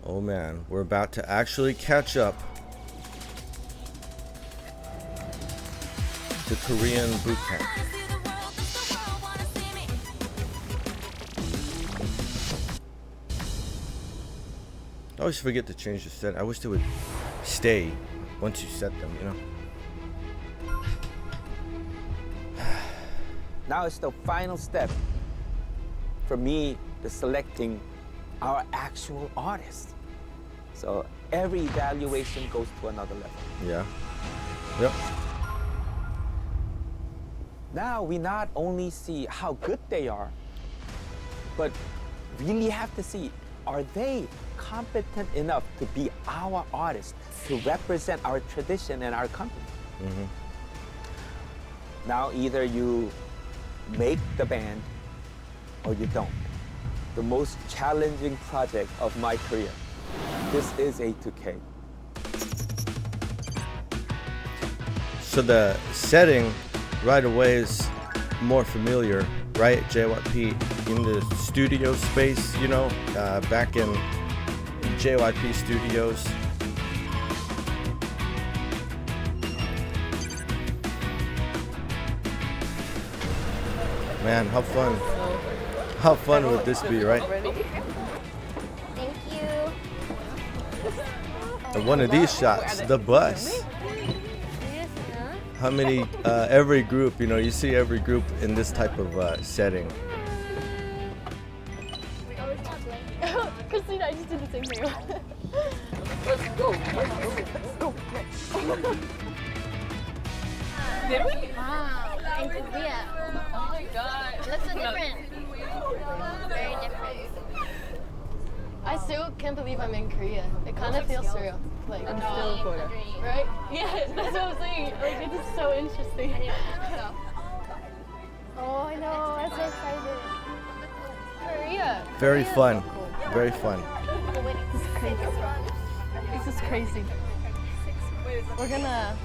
Oh man, we're about to actually catch up to Korean boot camp. I always forget to change the set. I wish they would stay once you set them, you know? Now it's the final step for me, the selecting our actual artist. So every evaluation goes to another level. Yeah. Yep. Now we not only see how good they are, but really have to see, are they competent enough to be our artist, to represent our tradition and our company? Mm-hmm. Now either you make the band or you don't. The most challenging project of my career. This is A2K. So the setting right away is more familiar, right? JYP in the studio space, you know, back in JYP studios. Man, how fun. How fun would this be, right? Thank you. And one of these shots, the bus. How many, every group, you know, you see every group in this type of setting. Christina, I just did the same thing. Let's go. Did we? Wow, in Korea. Oh my god. That's so different. Very different. I still can't believe I'm in Korea. It kind of feels surreal. Like I'm still in Florida. Right? Yeah, that's what I'm saying. Like it's just so interesting. Oh, I know. I'm so excited. Korea. Very fun. Very fun. This is crazy. This is crazy. We're gonna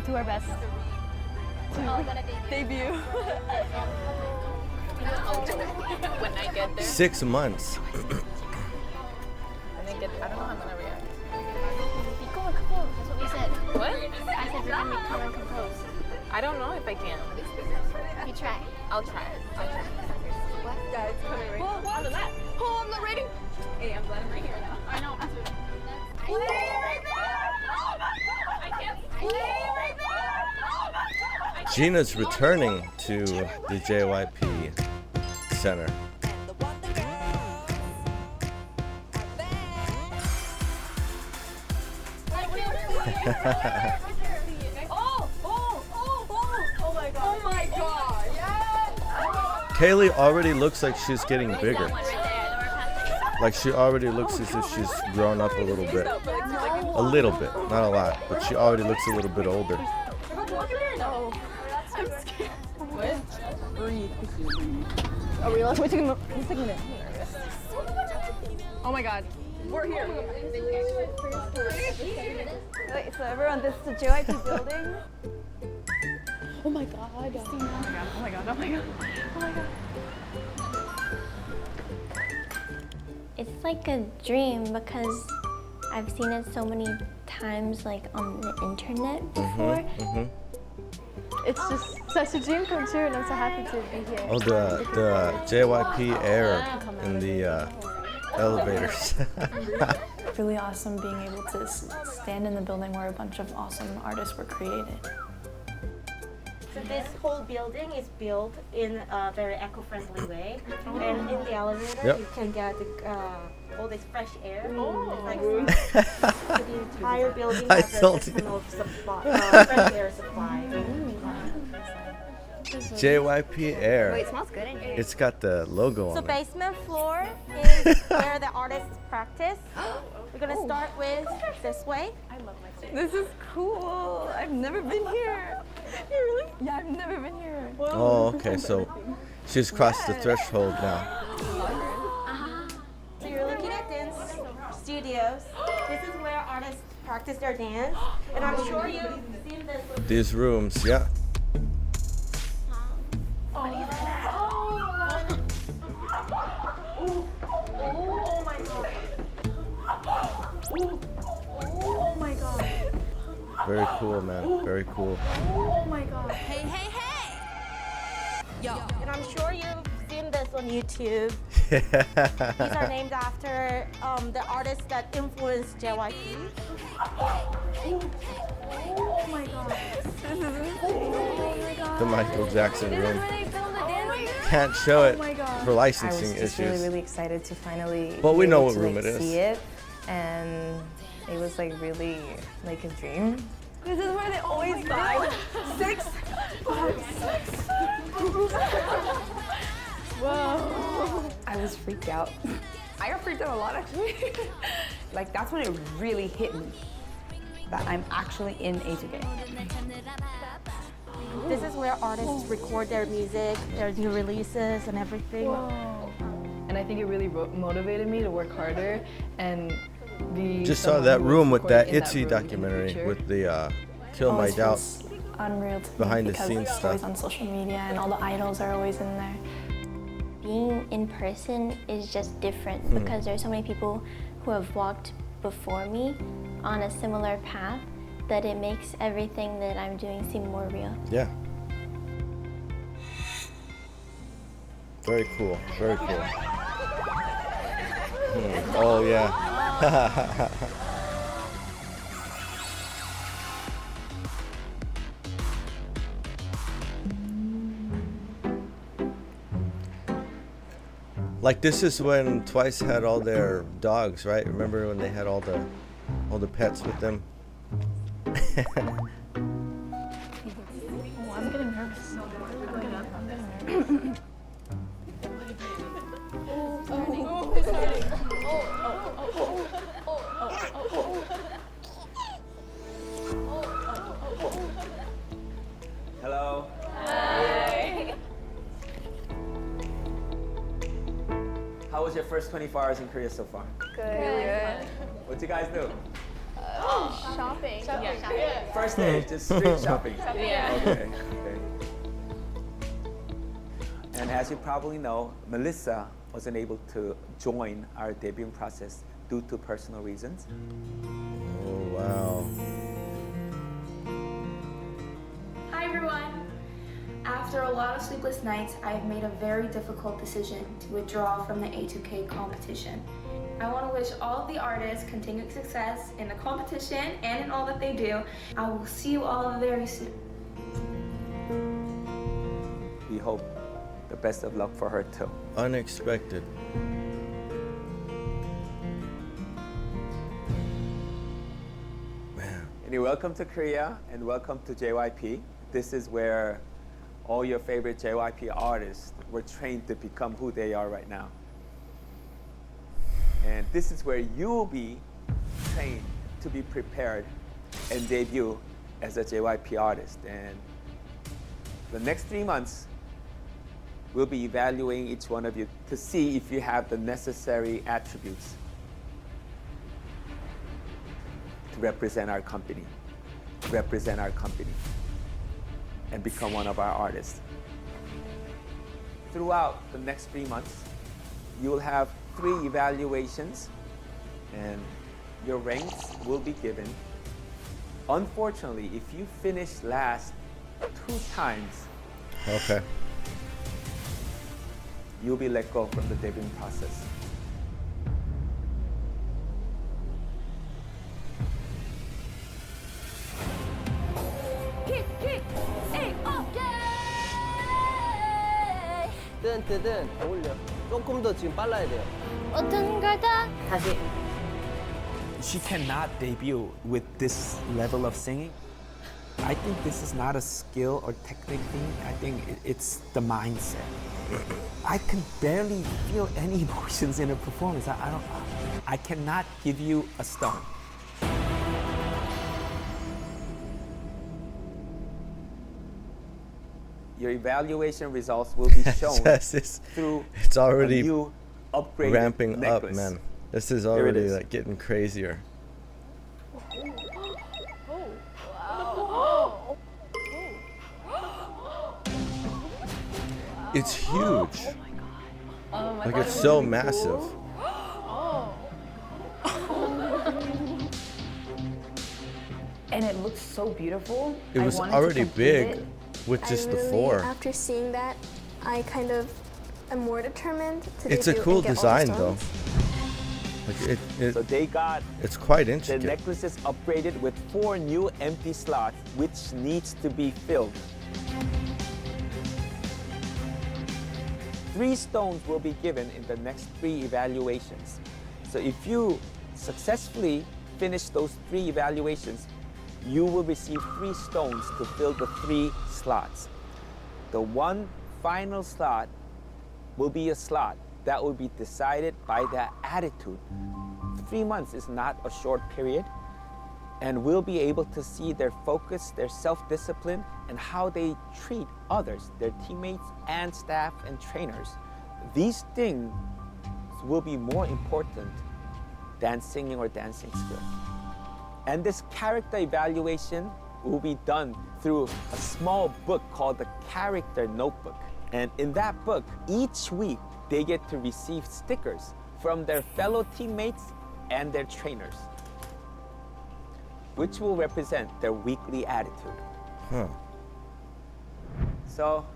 do our best to debut. When I get there. 6 months. When I get there, I don't know how I'm gonna react. Be calm and composed. That's what we said. What? I said you're gonna be calm and composed. I don't know if I can. You try. I'll try. What? Yeah, it's coming right now. On the map. Oh, I'm not ready. Hey, I'm glad I'm right here now. I know. I can't. Gina's returning to the JYP Center. Oh my god. Yes. Kaylee already looks like she's getting bigger. Like she already looks as if she's grown up a little bit. A little bit, not a lot, but she already looks a little bit older. No. I'm scared. What? Breathe. Are we allowed to wait a minute? Oh my god. We're here. Wait, so everyone, this is the JYP building? Oh my god. Oh my god. Oh my god. Oh my god. Oh my god. It's like a dream because I've seen it so many times like on the internet before. It's just such a dream come true and I'm so happy to be here. Oh, the JYP air in the elevators. Really awesome being able to stand in the building where a bunch of awesome artists were created. So this whole building is built in a very eco-friendly way, and in the elevator you can get all this fresh air. Like, so the entire building has a system of fresh air supply. JYP Air. Wait, it smells good in here. It's got the logo So on it. basement floor is where the artists practice. We're gonna start with this way. This is cool. I've never been here. Really? Yeah, I've never been here. Oh, okay, so she's crossed the threshold now. So you're looking at dance studios. This is where artists practice their dance. And I'm sure you've seen this. These rooms, yeah. Oh my god. Very cool, man. Very cool. Oh my god. Hey, hey, hey! And I'm sure you've seen this on YouTube. These are named after the artists that influenced JYP. Oh my god. This is insane. Oh my god. The Michael Jackson This is room. where they filmed the dance. Can't show it Oh my God. for I licensing was just issues. really excited to finally But we be know able what to, room like, it is. see it, and it was like really like a dream. This is where they always 5, 6, 5, 6. Whoa. I was freaked out. I got freaked out a lot, actually. Like, that's when it really hit me that I'm actually in A2K. This is where artists record their music, their new releases, and everything. And I think it really motivated me to work harder and be. Just saw someone that who was room with that recording in Itzy room in the documentary future. with the Kill My Always Doubt. feels unreal to me behind the because scenes it's stuff. always on social media and all the idols are always in there. Being in person is just different because there's so many people who have walked before me on a similar path that it makes everything that I'm doing seem more real. Yeah. Very cool. Very cool. Oh yeah. Like this is when Twice had all their dogs, right? Remember when they had all the pets with them? Oh, I'm getting nervous. Hello. How was your first 24 hours in Korea so far? Good. What you guys do? Shopping. First day, just street shopping. Yeah. Okay. And as you probably know, Melissa wasn't able to join our debuting process due to personal reasons. Oh wow. Hi everyone! After a lot of sleepless nights, I've made a very difficult decision to withdraw from the A2K competition. I want to wish all of the artists continued success in the competition and in all that they do. I will see you all very soon. We hope the best of luck for her too. Unexpected. Man. Anyway, welcome to Korea and welcome to JYP. This is where all your favorite JYP artists were trained to become who they are right now. And this is where you'll be trained to be prepared and debut as a JYP artist. And the next 3 months, we'll be evaluating each one of you to see if you have the necessary attributes to represent our company, and become one of our artists. Throughout the next 3 months, you will have 3 evaluations and your ranks will be given. Unfortunately, if you finish last 2 times, Okay. you'll be let go from the debuting process. 뜨든 더 올려. 조금 더 지금 빨라야 돼요. 어떤 거다? 다시. She cannot debut with this level of singing. I think this is not a skill or technique thing. I think it's the mindset. I can barely feel any emotions in her performance. I cannot give you a stone. Your evaluation results will be shown through it's already a new upgraded ramping necklace. up, man. This is Here it already is. like getting crazier. It's huge. Like it's so massive. and it looks so beautiful. It was already big with just the 4. After seeing that, I kind of am more determined to It's a cool design though. Like so they got it's quite the intricate. necklaces upgraded with 4 new empty slots, which needs to be filled. 3 stones will be given in the next 3 evaluations. So if you successfully finish those 3 evaluations, you will receive 3 stones to fill the 3 slots. The one final slot will be a slot that will be decided by their attitude. 3 months is not a short period, and we'll be able to see their focus, their self-discipline, and how they treat others, their teammates and staff and trainers. These things will be more important than singing or dancing skill. And this character evaluation will be done through a small book called the Character Notebook. And in that book, each week, they get to receive stickers from their fellow teammates and their trainers, which will represent their weekly attitude. Huh. So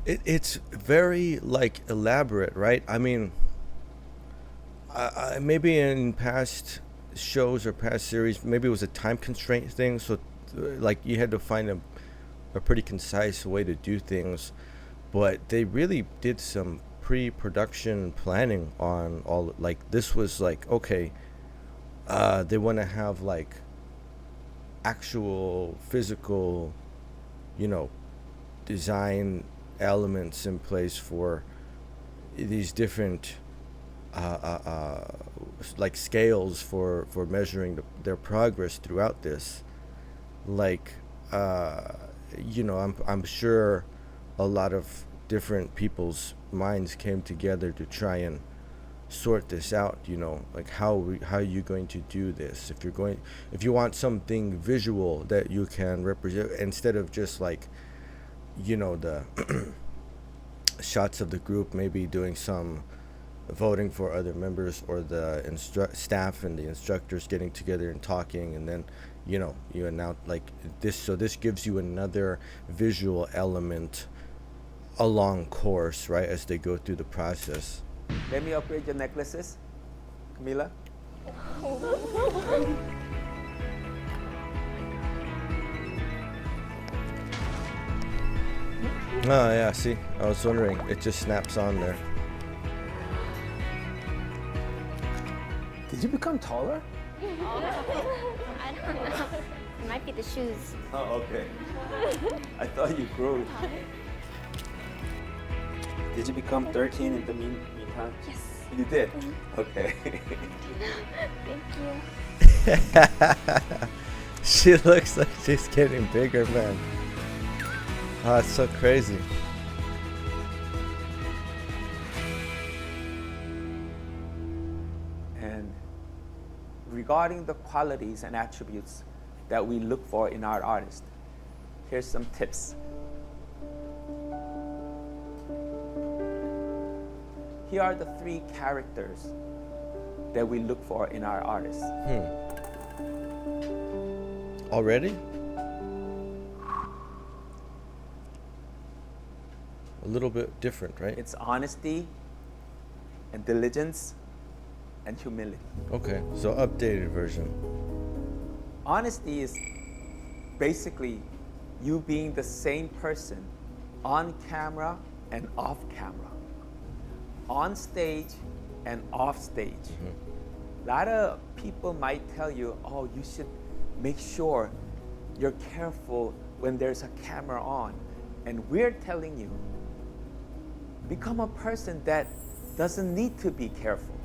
it's very like elaborate, right? I mean, maybe in past shows or past series, maybe it was a time constraint thing. So like you had to find a pretty concise way to do things, but they really did some pre-production planning on all. Like this was like, okay, they want to have like actual physical, you know, design elements in place for these different like scales for measuring their progress throughout this. Like you know, I'm sure a lot of different people's minds came together to try and sort this out, you know, like how are you going to do this? If you want something visual that you can represent, instead of just like, you know, the shots of the group, maybe doing some voting for other members, or the staff and the instructors getting together and talking, and then, you know, you announce like this. So this gives you another visual element along course, right, as they go through the process. Let me upgrade your necklaces, Camila. Oh yeah, see, I was wondering, it just snaps on there. Did you become taller? I don't know. It might be the shoes. Oh, okay. I thought you grew. Did you become 13 in the meantime? Yes. You did? Okay. Thank you. She looks like she's getting bigger, man. Oh, it's so crazy. And regarding the qualities and attributes that we look for in our artist, here's some tips. Here are the 3 characters that we look for in our artists. Already? A little bit different, right? It's honesty and diligence and humility. Okay, so updated version. Honesty is basically you being the same person on camera and off camera, on stage and off stage. A lot of people might tell you, oh, you should make sure you're careful when there's a camera on. And we're telling you, become a person that doesn't need to be careful.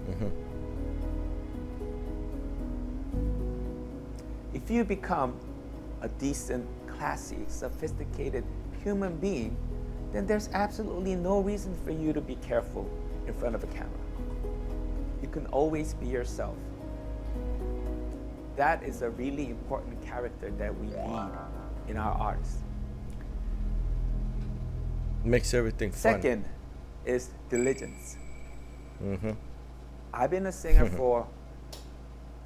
If you become a decent, classy, sophisticated human being, then there's absolutely no reason for you to be careful in front of a camera. You can always be yourself. That is a really important character that we need in our artists. Makes everything fun. Second is diligence. I've been a singer for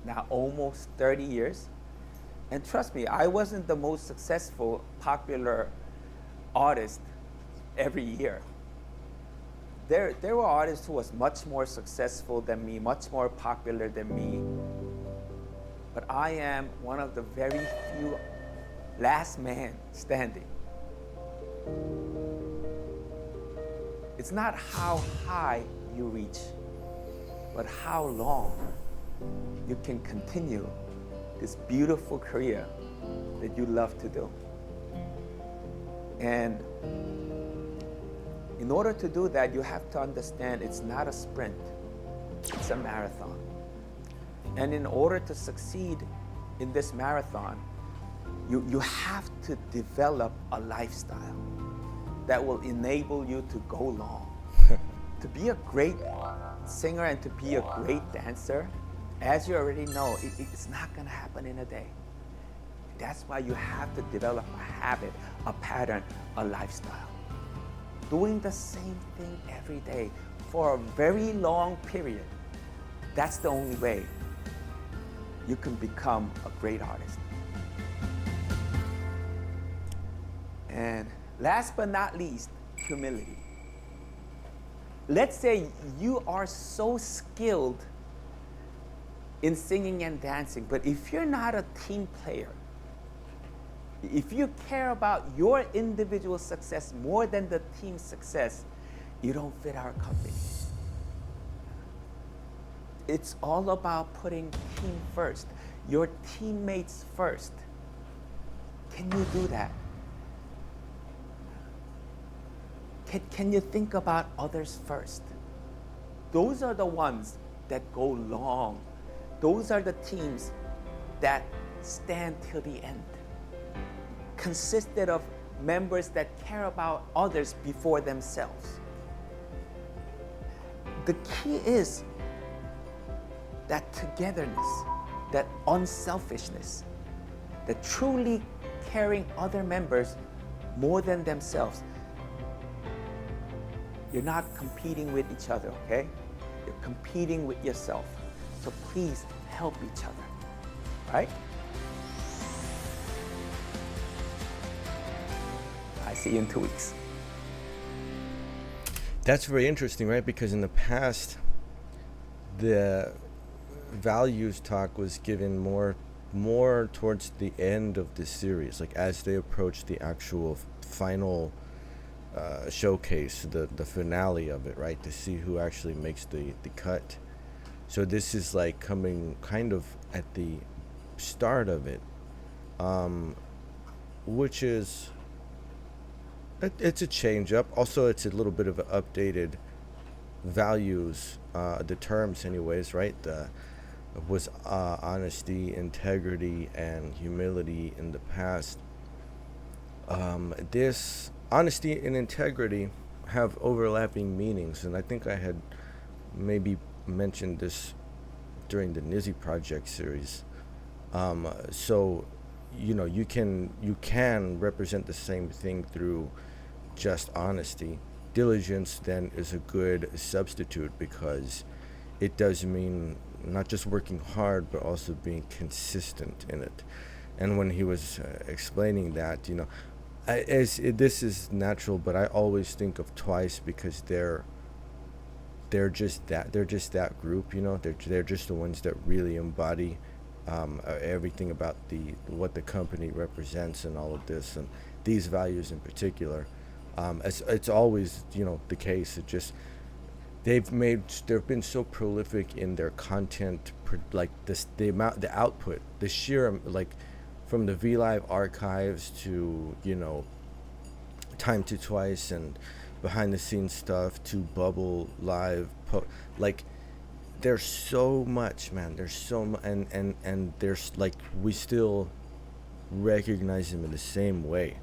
now almost 30 years, And trust me, I wasn't the most successful, popular artist every year. There were artists who was much more successful than me, much more popular than me. But I am one of the very few last man standing. It's not how high you reach, but how long you can continue this beautiful career that you love to do. And in order to do that, you have to understand it's not a sprint, it's a marathon. And in order to succeed in this marathon, you have to develop a lifestyle that will enable you to go long. To be a great singer and to be a great dancer, as you already know, it's not gonna happen in a day. That's why you have to develop a habit, a pattern, a lifestyle. Doing the same thing every day for a very long period, that's the only way you can become a great artist. And last but not least, humility. Let's say you are so skilled in singing and dancing, but if you're not a team player, if you care about your individual success more than the team's success, you don't fit our company. It's all about putting team first, your teammates first. Can you do that? Can you think about others first? Those are the ones that go long. Those are the teams that stand till the end. Consisted of members that care about others before themselves. The key is that togetherness, that unselfishness, that truly caring other members more than themselves. You're not competing with each other, okay? You're competing with yourself. So please help each other, right? I see you in 2 weeks. That's very interesting, right? Because in the past, the values talk was given more towards the end of the series, like as they approach the actual final showcase, the finale of it, right? To see who actually makes the cut. So this is like coming kind of at the start of it, which is, it's a change up. Also, it's a little bit of an updated values, the terms anyways, right? Was honesty, integrity, and humility in the past. This honesty and integrity have overlapping meanings, and I think I had maybe mentioned this during the Nizzy Project series. So, you know, you can represent the same thing through just honesty. Diligence then is a good substitute because it does mean not just working hard but also being consistent in it. And when he was explaining that, you know, this is natural, but I always think of Twice because they're just that group, you know. They're just the ones that really embody everything about what the company represents and all of this and these values in particular. It's always, you know, the case. It just they've been so prolific in their content, like the output, the sheer, like, from the VLive archives to, you know, Time to Twice and behind the scenes stuff to Bubble Live, like, there's so much, man. There's so much, and there's, like, we still recognize them in the same way.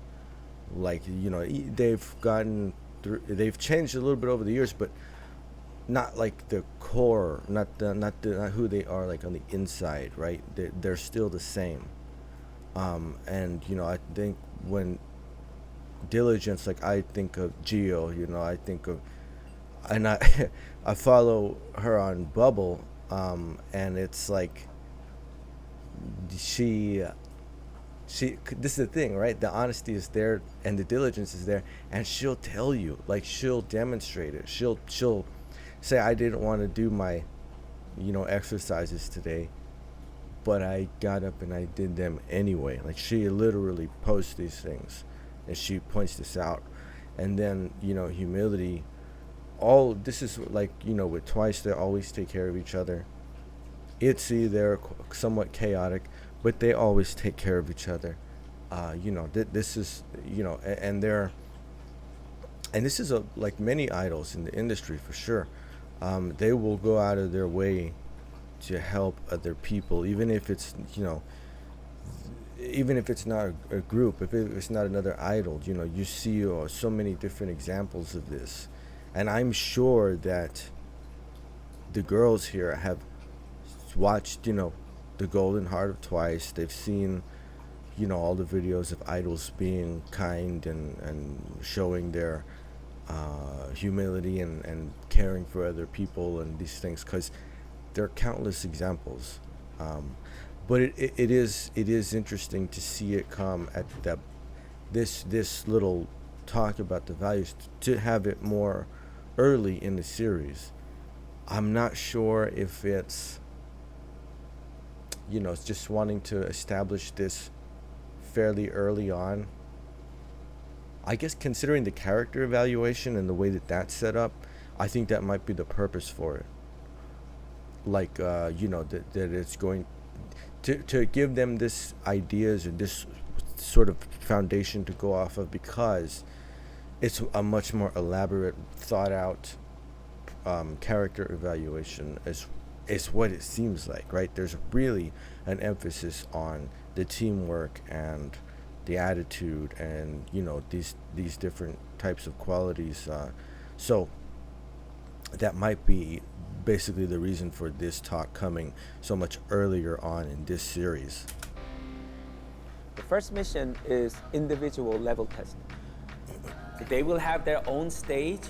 Like, you know, they've changed a little bit over the years, but not like the core, not who they are, like, on the inside, right? They're still the same. And, you know, I think when Diligence, like, I think of Gio, you know, I think of, and I follow her on Bubble, and it's like she this is the thing, right? The honesty is there and the diligence is there, and she'll tell you, like, she'll demonstrate it. She'll say, I didn't want to do my, exercises today, but I got up and I did them anyway. Like, she literally posts these things and she points this out. And then, humility, this is like, with Twice, they always take care of each other. Itzy, they're somewhat chaotic, but they always take care of each other. This is, and this is like many idols in the industry for sure. They will go out of their way to help other people, even if it's, even if it's not a group, if it's not another idol. You see so many different examples of this, and I'm sure that the girls here have watched, the Golden Heart of Twice. They've seen, all the videos of idols being kind and showing their humility and caring for other people and these things, because there are countless examples. But it is interesting to see it come at this little talk about the values, to have it more early in the series. I'm not sure if it's, it's just wanting to establish this fairly early on. I guess considering the character evaluation and the way that that's set up, I think that might be the purpose for it. Like, that it's going to give them this ideas and this sort of foundation to go off of, because it's a much more elaborate, thought out character evaluation is what it seems like, right? There's really an emphasis on the teamwork and the attitude and, these different types of qualities. So that might be basically the reason for this talk coming so much earlier on in this series. The first mission is individual level testing. They will have their own stage,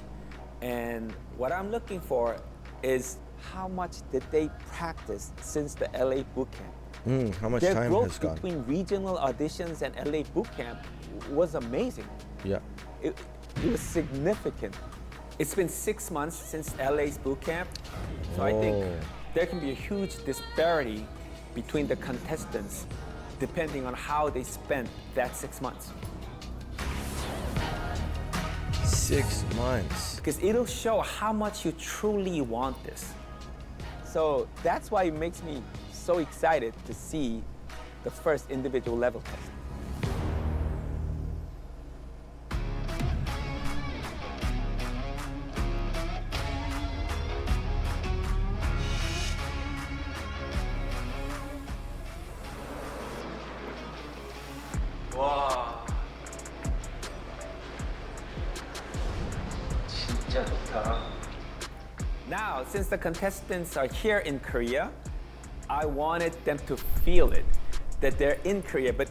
and what I'm looking for is how much did they practice since the LA bootcamp. How much Their time growth has gone? between regional auditions and LA bootcamp was amazing. Yeah. It was significant. It's been 6 months since LA's bootcamp, so I think there can be a huge disparity between the contestants depending on how they spent that 6 months. 6 months. Because it'll show how much you truly want this. So that's why it makes me so excited to see the first individual level test. 와, 진짜 좋다. Now, since the contestants are here in Korea, I wanted them to feel it, that they're in Korea. But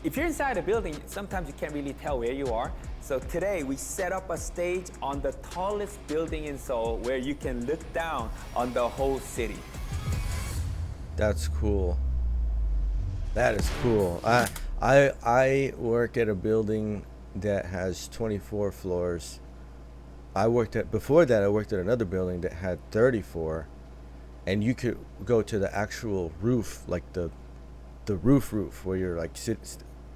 if you're inside a building, sometimes you can't really tell where you are. So today we set up a stage on the tallest building in Seoul where you can look down on the whole city. That's cool. That is cool. I work at a building that has 24 floors. Before that I worked at another building that had 34, and you could go to the actual roof, like the roof where you're like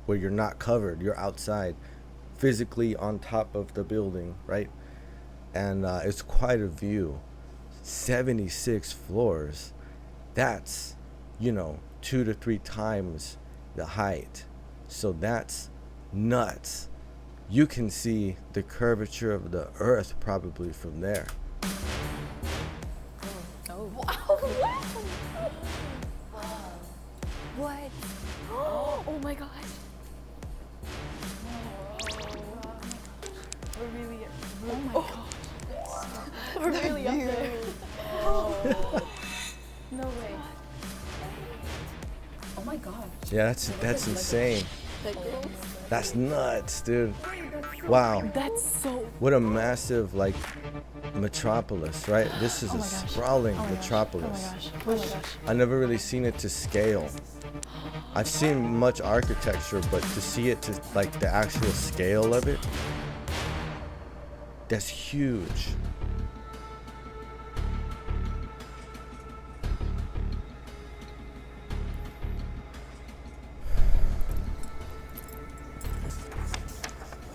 where you're not covered, you're outside, physically on top of the building, right? And it's quite a view. 76 floors. That's 2 to 3 times the height. So that's nuts. You can see the curvature of the earth probably from there. Oh. Wow. What? Oh my gosh. We're really oh my gosh. We're really up there. No way. Oh my god. Yeah, that's insane. That's nuts, dude. Wow. That's so. What a massive metropolis, right? This is a sprawling metropolis. Oh my gosh. I never really seen it to scale. I've seen much architecture, but to see it to like the actual scale of it, that's huge.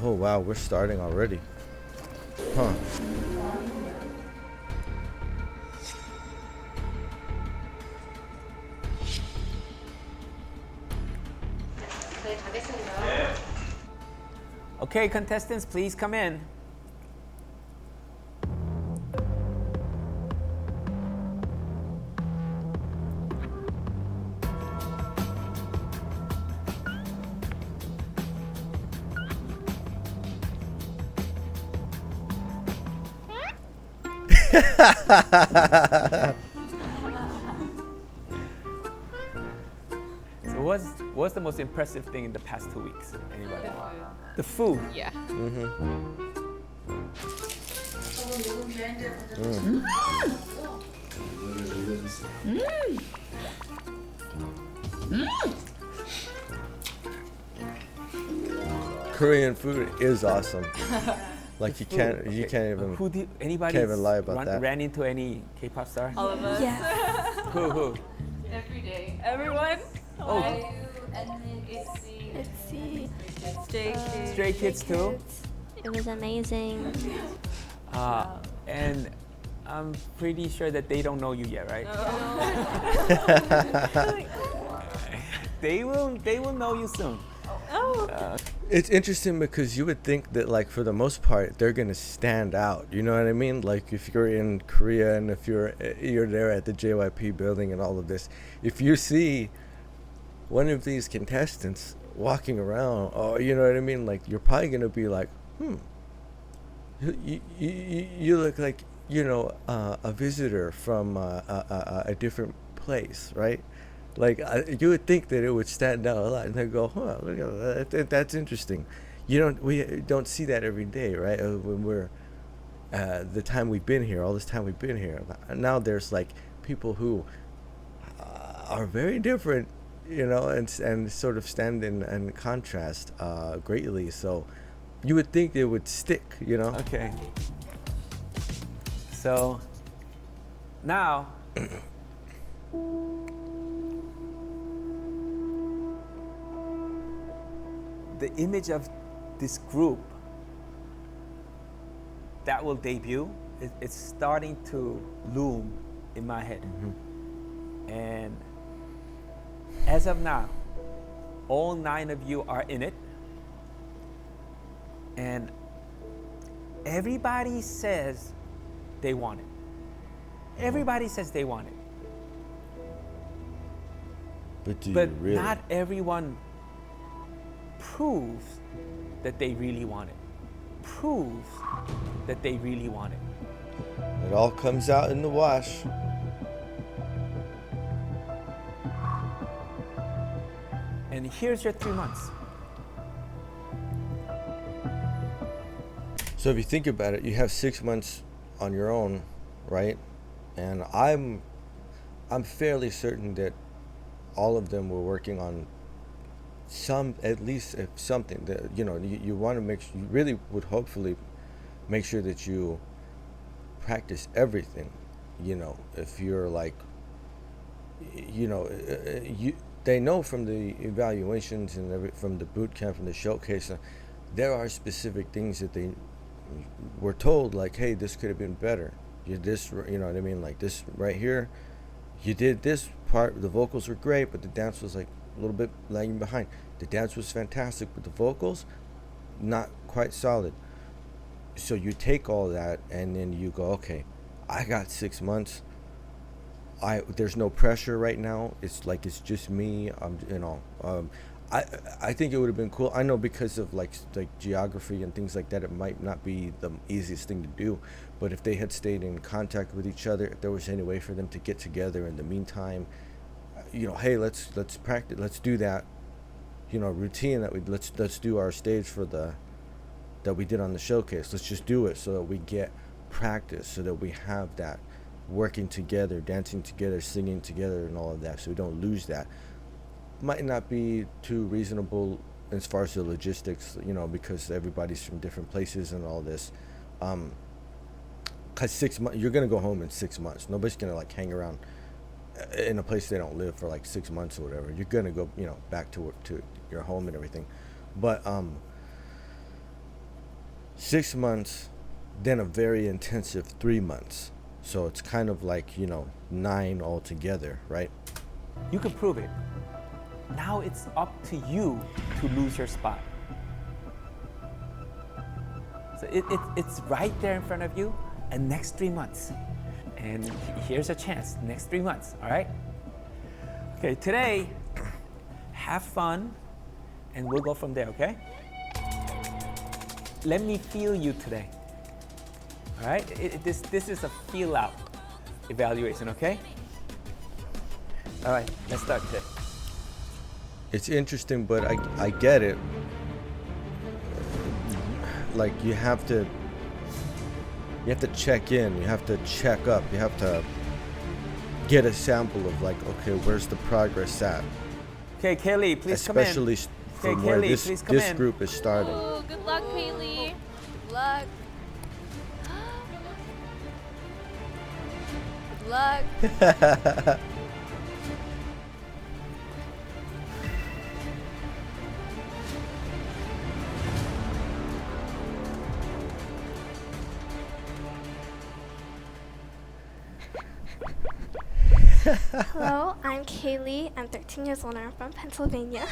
Oh wow, we're starting already. Huh. Okay, contestants, please come in. So what's the most impressive thing in the past 2 weeks? Anybody? The food. Yeah. Korean food is awesome. Like you can't even Anybody can't even lie about that. ran into any K-pop star? All of us. Yes. Who? Every day. Everyone. Oh. And then ITZY. Stray Kids too? It was amazing. And I'm pretty sure that they don't know you yet, right? They will know you soon. It's interesting because you would think that, like, for the most part, they're gonna stand out. You know what I mean? Like, if you're in Korea and if you're there at the JYP building and all of this, if you see one of these contestants walking around, or you know what I mean, like, you're probably gonna be like, you look like, you know, a visitor from a different place, right? Like, you would think that it would stand out a lot, and they go, "Huh, look at that. That's interesting." We don't see that every day, right? When we're the time we've been here, all this time we've been here. Now there's like people who are very different, you know, and sort of stand in contrast greatly. So you would think it would stick, you know? Okay. So now. The image of this group that will debut, it's starting to loom in my head. And as of now, all 9 of you are in it. And everybody says they want it. Everybody says they want it. But do But you really? not everyone proves that they really want it. Proves that they really want it. It all comes out in the wash. And here's your 3 months. So if you think about it, you have 6 months on your own, right? And I'm fairly certain that all of them were working on at least something that, you know, you want to you really would hopefully make sure that you practice everything, you know. If you're like, you know, they know from the evaluations and from the boot camp, from the showcase, there are specific things that they were told, like, hey, this could have been better. You know what I mean? Like this right here, you did this part, the vocals were great, but the dance was like a little bit lagging behind. The dance was fantastic, but the vocals, not quite solid. So you take all that and then you go, okay, I got 6 months. There's no pressure right now. It's like, it's just me. I think it would have been cool. I know because of like geography and things like that, it might not be the easiest thing to do. But if they had stayed in contact with each other, if there was any way for them to get together in the meantime, you know, hey, let's practice, let's do that, you know, routine that let's do our stage for that we did on the showcase. Let's just do it so that we get practice so that we have that working together, dancing together, singing together, and all of that, so we don't lose that. Might not be too reasonable as far as the logistics, you know, because everybody's from different places and all this. 'Cause 6 months, you're gonna go home in 6 months. Nobody's gonna like hang around in a place they don't live for like 6 months or whatever. You're gonna go, you know, back to your home and everything. But 6 months, then a very intensive 3 months. So it's kind of like, you know, 9 altogether, right? You can prove it. Now it's up to you to lose your spot. So it's right there in front of you, and next 3 months. And here's a chance, next 3 months, all right? Okay, today, have fun, and we'll go from there, okay? Let me feel you today, all right? This is a feel out evaluation, okay? All right, let's start today. It's interesting, but I get it. Like you have to check in, you have to check up, you have to get a sample of like, okay, where's the progress at? Okay, Kaylee, please come in. Especially from Okay, where Kaylee, this group is starting. Oh, good luck, Kaylee. Good luck. Good luck. Hello, I'm Kaylee. I'm 13 years old and I'm from Pennsylvania.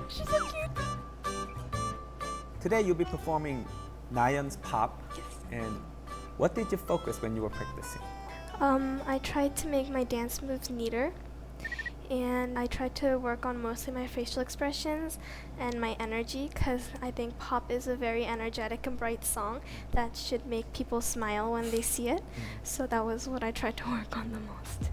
She's so cute. Today you'll be performing Nayeon's Pop. Yes. And what did you focus when you were practicing? I tried to make my dance moves neater, and I tried to work on mostly my facial expressions and my energy, because I think pop is a very energetic and bright song that should make people smile when they see it. So that was what I tried to work on the most.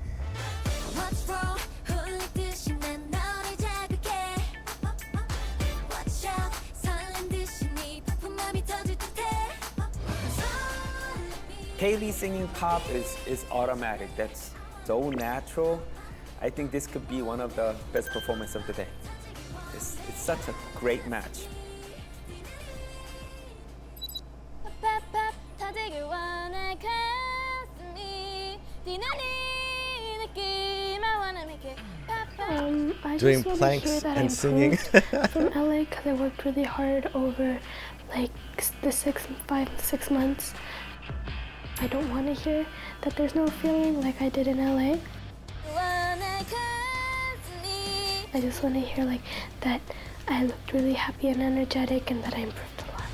Kaylee singing pop is automatic. That's so natural. I think this could be one of the best performances of the day. It's such a great match. I Doing just want to planks hear that and I'm singing. from LA because I worked really hard over like the 6 months. I don't want to hear that there's no feeling like I did in LA. I just want to hear like that I looked really happy and energetic and that I improved a lot.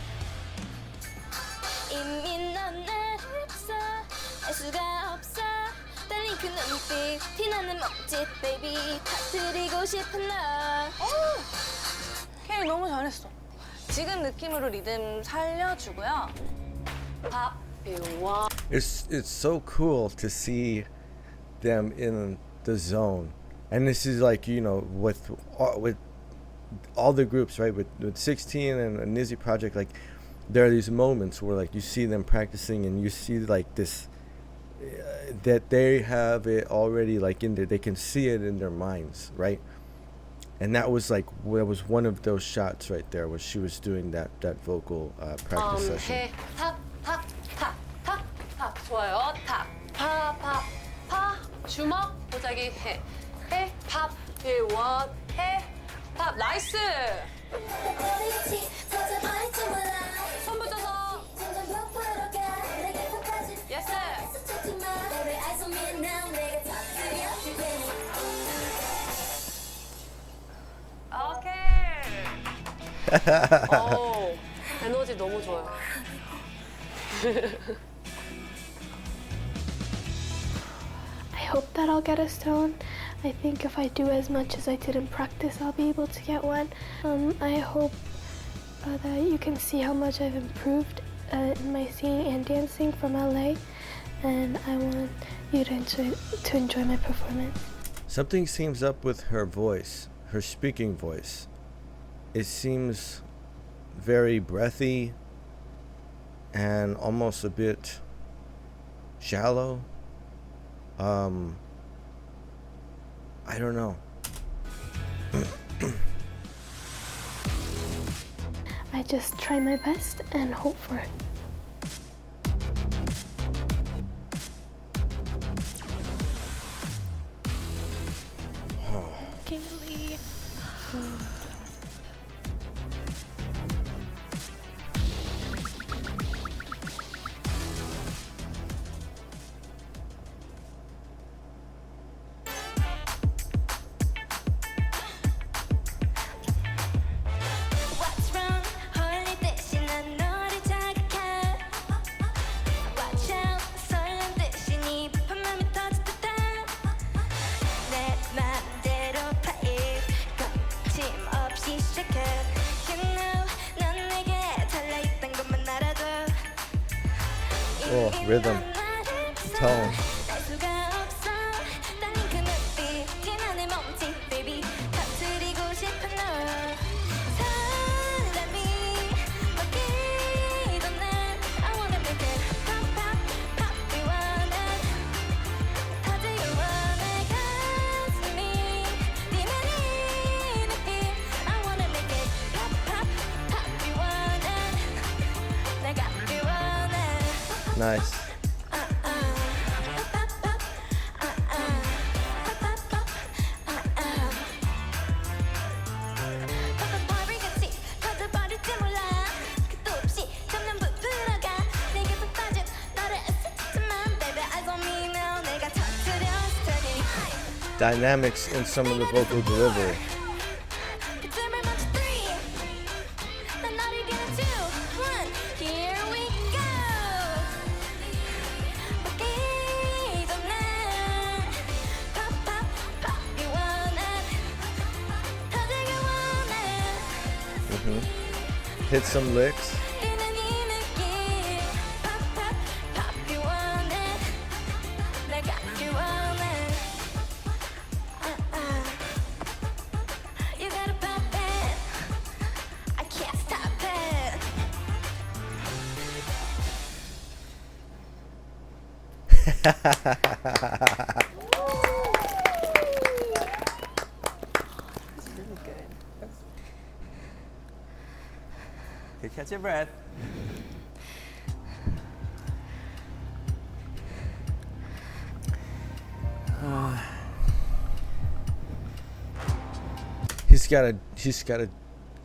케이 너무 잘했어. 지금 느낌으로 리듬 살려주고요. 밥 배워. It's so cool to see them in the zone, and this is like, you know, with all the groups, right? With 16 and a Nizzy project, like there are these moments where like you see them practicing and you see like this that they have it already like in there. They can see it in their minds, right? And that was like, that was one of those shots right there where she was doing that vocal practice session. 해, 탑, 탑, 탑, 탑, 탑. 좋아요. 탑, 파, 파, 파. 주먹, 보자기, 해. 해, 팝, 배워, 해, 팝. 나이스! 손 붙여서. 예스! 오케이. 에너지 너무 좋아요. I hope that I'll get a stone. I think if I do as much as I did in practice, I'll be able to get one. I hope that you can see how much I've improved in my singing and dancing from LA, and I want you to enjoy my performance. Something seems up with her voice, her speaking voice. It seems very breathy and almost a bit shallow. I don't know. I just try my best and hope for it. Kaylee. Oh, rhythm, tone. Nice. Dynamics in some of the vocal delivery. Hit some licks. Okay, catch your breath. He's gotta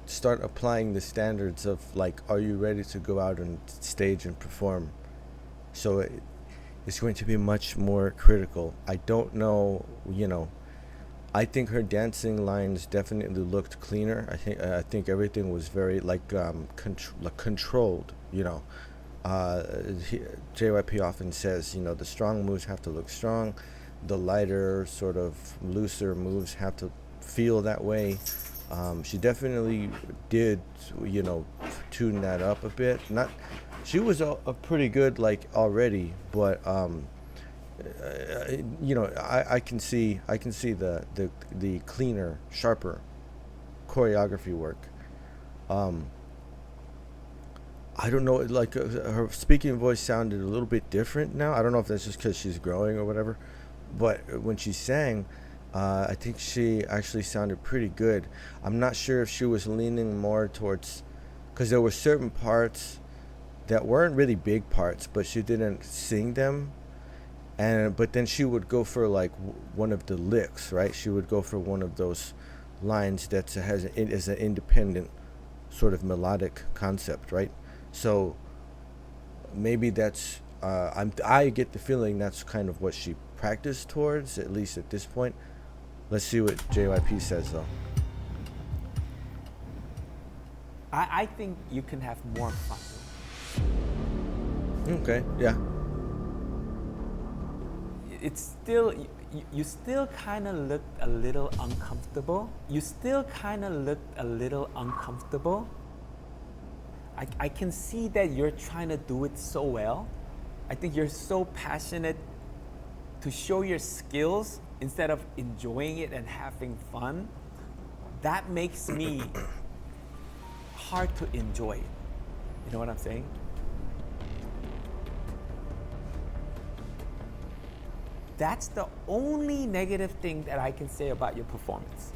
start applying the standards of, like, are you ready to go out on stage and perform? So it's going to be much more critical. I don't know, I think her dancing lines definitely looked cleaner. I think everything was very controlled. JYP often says, the strong moves have to look strong, the lighter, sort of looser moves have to feel that way. She definitely did, tune that up a bit. She was a pretty good, already, but I can see the cleaner, sharper choreography work. I don't know, her speaking voice sounded a little bit different now. I don't know if that's just because she's growing or whatever, but when she sang, I think she actually sounded pretty good. I'm not sure if she was leaning more towards, because there were certain parts that weren't really big parts, but she didn't sing them. But then she would go for one of the licks, right? She would go for one of those lines that is an independent sort of melodic concept, right? So maybe that's I get the feeling that's kind of what she practiced towards, at least at this point. Let's see what JYP says though. I think you can have more fun. Okay, yeah. It's still, you still kind of looked a little uncomfortable. I can see that you're trying to do it so well. I think you're so passionate to show your skills instead of enjoying it and having fun. That makes me hard to enjoy it. You know what I'm saying? That's the only negative thing that I can say about your performance.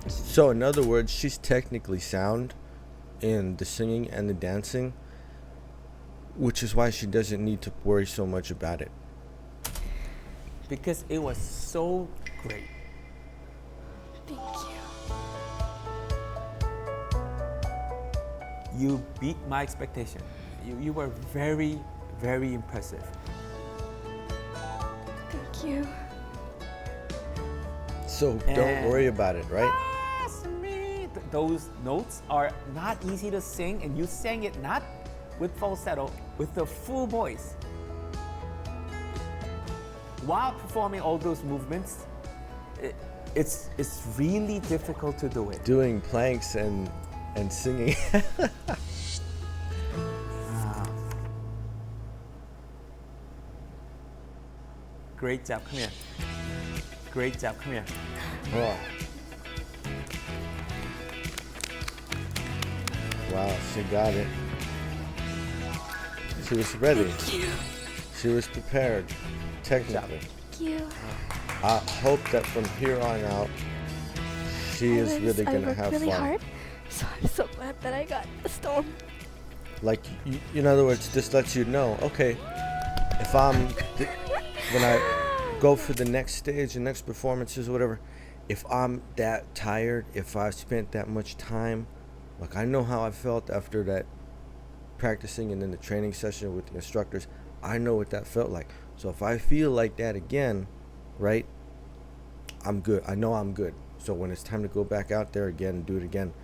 So in other words, she's technically sound in the singing and the dancing, which is why she doesn't need to worry so much about it. Because it was so great. Thank you. You beat my expectation. You were very, very impressive. Thank you. So don't worry about it, right? Those notes are not easy to sing, and you sang it not with falsetto, with the full voice. While performing all those movements, it's really difficult to do it. Doing planks and singing. Great job, come here. Great job, come here. Oh. Wow, she got it. She was ready. She was prepared, technically. Thank you. I hope that from here on out, she is really gonna have really fun. hard, so I'm so glad that I got the stone. Like, in other words, this lets you know, okay, if when I go for the next stage, the next performances, or whatever, if I'm that tired, if I've spent that much time, like I know how I felt after that practicing and then the training session with the instructors, I know what that felt like. So if I feel like that again, right, I'm good. I know I'm good. So when it's time to go back out there again and do it again,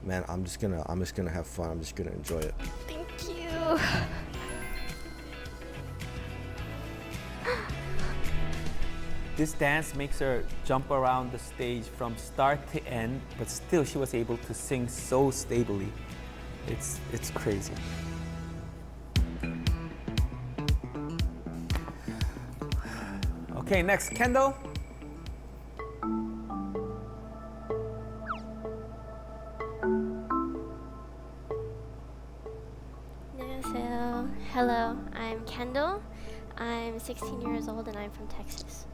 man, I'm just gonna have fun. I'm just gonna enjoy it. Thank you. This dance makes her jump around the stage from start to end, but still she was able to sing so stably. It's crazy. Okay, next, Kendall. 안녕하세요. Hello, I'm Kendall. I'm 16 years old and I'm from Texas.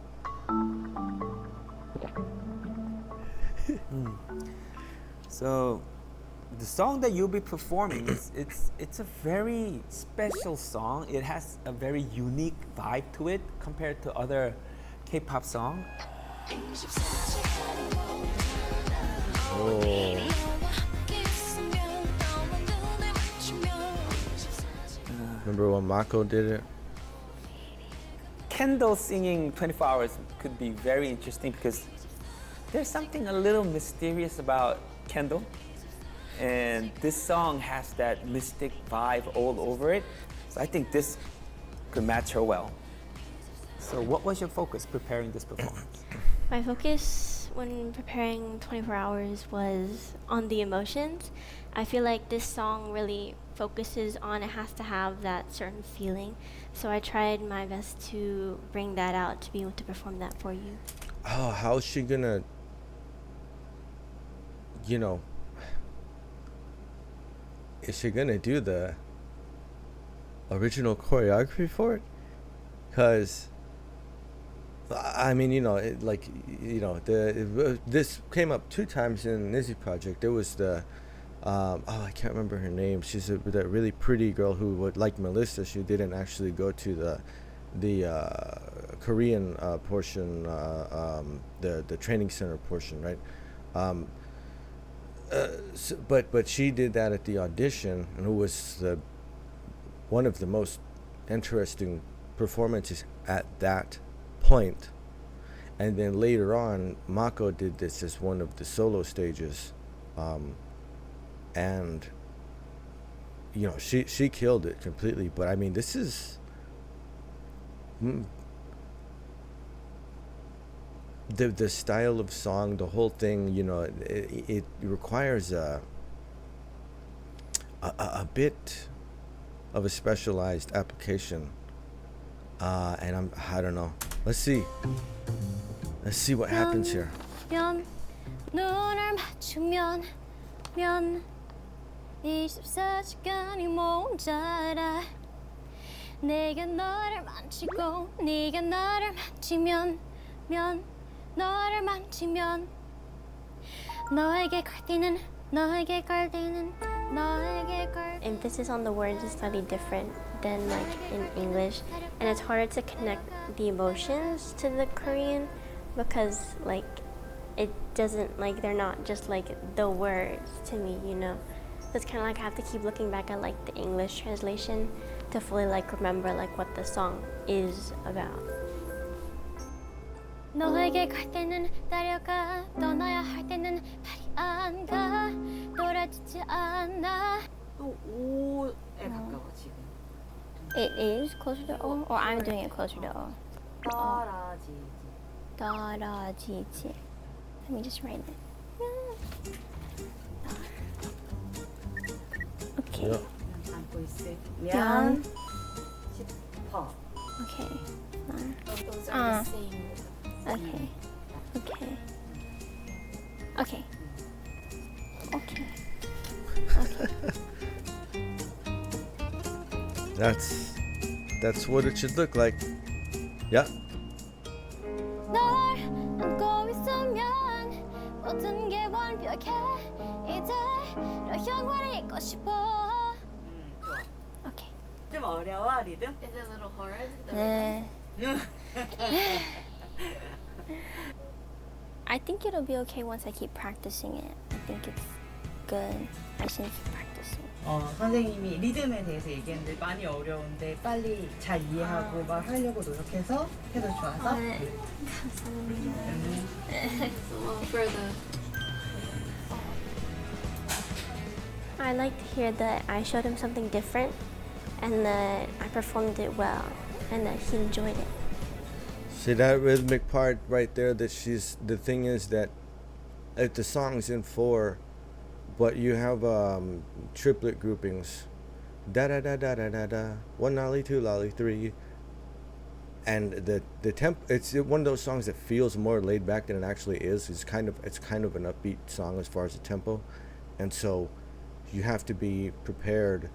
So, the song that you'll be performing it's a very special song. It has a very unique vibe to it compared to other K-pop songs. Oh. Remember when Mako did it? Kendall singing 24 Hours could be very interesting because there's something a little mysterious about Kendall. And this song has that mystic vibe all over it. So I think this could match her well. So what was your focus preparing this performance? My focus when preparing 24 Hours was on the emotions. I feel like this song really focuses on it has to have that certain feeling. So I tried my best to bring that out to be able to perform that for you. Oh, how's she gonna, is she gonna do the original choreography for it? Because I mean, this came up 2 times in the Izzy project. There was the I can't remember her name. She's that really pretty girl who would, like Melissa, she didn't actually go to the Korean portion, the training center portion, right? But she did that at the audition, and it was one of the most interesting performances at that point. And then later on, Mako did this as one of the solo stages, and she killed it completely. But I mean, this is the style of song, the whole thing. It requires a bit of a specialized application, and I don't know. Let's see what happens here. Young, 눈을 맞추면 24시간이 모자라 내가 너를 만지고 네가 나를 만지면 너를 만지면 너에게 걸리는 If this is on the words, it's slightly different than like in English, and it's harder to connect the emotions to the Korean because like it doesn't like they're not just like the words to me, you know. So it's kind of like I have to keep looking back at like the English translation to fully like remember like what the song is about. 너에게 갈 때는 달려가 떠나야 할 때는 발이 안 가 떨어지지 않아. 오에 가까워 지금. It is closer to O, or I'm doing it closer to O. 떨어지지. Let me just write it. Okay. 안고 있으면 싶어. Okay. Those are the same. Okay. Okay. Okay. Okay. That's what it should look like. Yeah. 널 안고 있으면 모든 게 완벽해 이대로 영원히 있고 싶어. Okay. 좀 어려워 리듬? Is it a little hard? 네. I think it'll be okay once I keep practicing it. I think it's good. I just need to keep practicing. 선생님이 리듬에 대해서 얘기했는데 많이 어려운데 빨리 잘 이해하고 막 하려고 노력해서 해도 좋아서. 네. 감사합니다. Well, for the I like to hear that I showed him something different and that I performed it well and that he enjoyed it. See that rhythmic part right there that the thing is that if the song's in 4 but you have triplet groupings, da da da da da da da, 1 lolly 2 lolly 3, and the temp, it's one of those songs that feels more laid back than it actually is. It's kind of an upbeat song as far as the tempo, and so you have to be prepared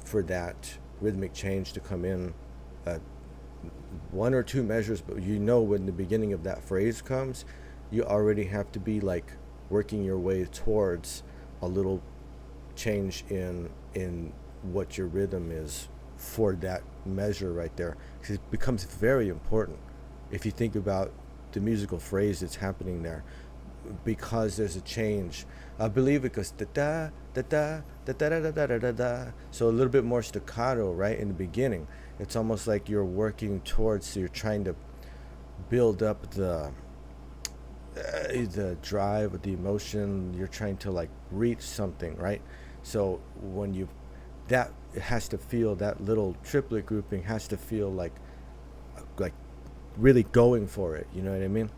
for that rhythmic change to come in 1 or 2 measures, but you know when the beginning of that phrase comes, you already have to be like working your way towards a little change in what your rhythm is for that measure right there. 'Cause it becomes very important if you think about the musical phrase that's happening there, because there's a change. I believe it goes da da da da da da da da da da da. So a little bit more staccato right in the beginning. It's almost like you're working towards, so you're trying to build up the drive, the emotion. You're trying to like reach something, right? So when it has to feel, that little triplet grouping has to feel like really going for it. You know what I mean?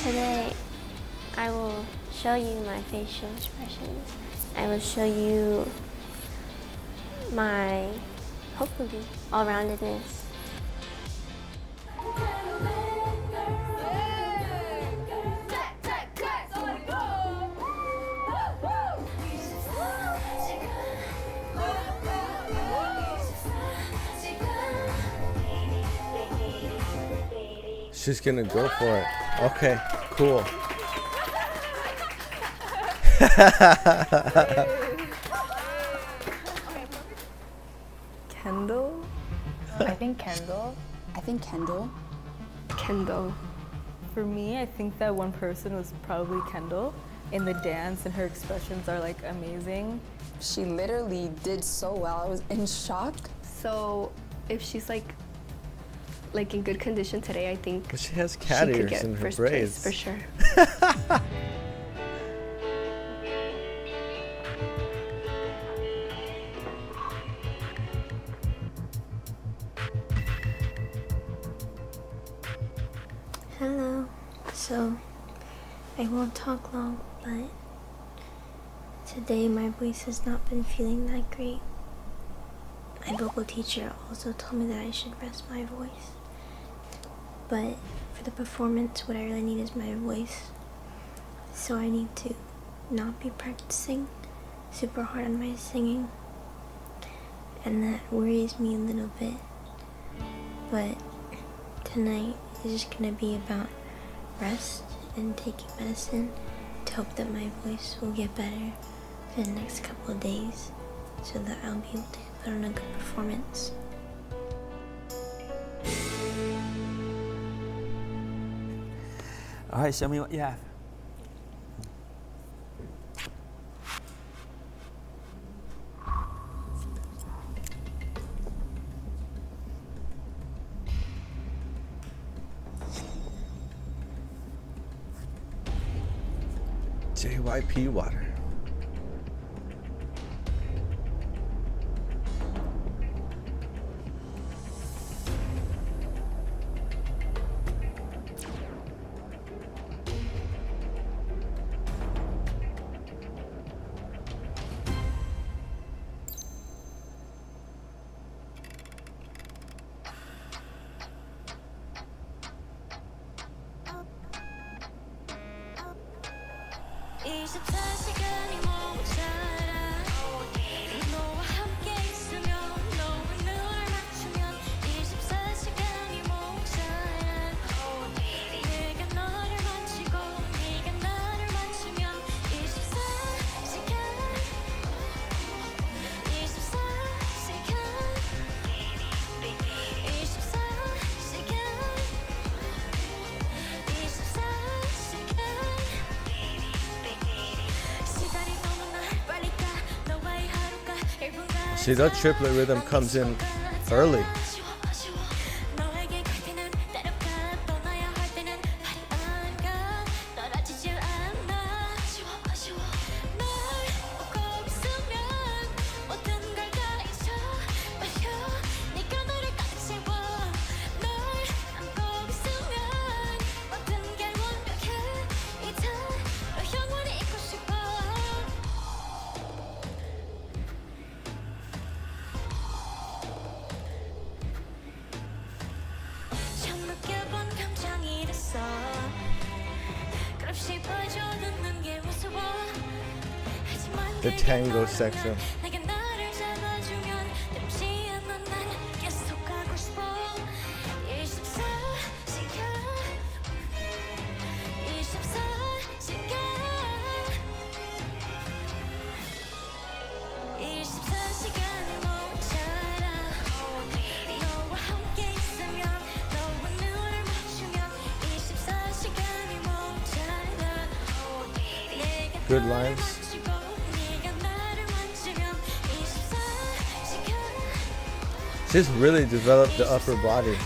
Today, I will show you my facial expressions. I will show you my, hopefully, all-roundedness. She's gonna go for it. Okay, cool. Kendall? I think Kendall. Kendall. For me, I think that one person was probably Kendall. In the dance, and her expressions are like amazing. She literally did so well. I was in shock. So if she's like in good condition today, I think but she has cat she could ears get in her first braids. place for sure. Hello. So, I won't talk long, but Today my voice has not been feeling that great. My vocal teacher also told me that I should rest my voice. But for the performance, what I really need is my voice. So I need to not be practicing super hard on my singing. And that worries me a little bit. But tonight is just gonna be about rest and taking medicine to hope that my voice will get better for the next couple of days so that I'll be able to put on a good performance. All right, show me what you have. JYP water. See, that triplet rhythm comes in early. The tango section. Good lines. She's really developed the upper body.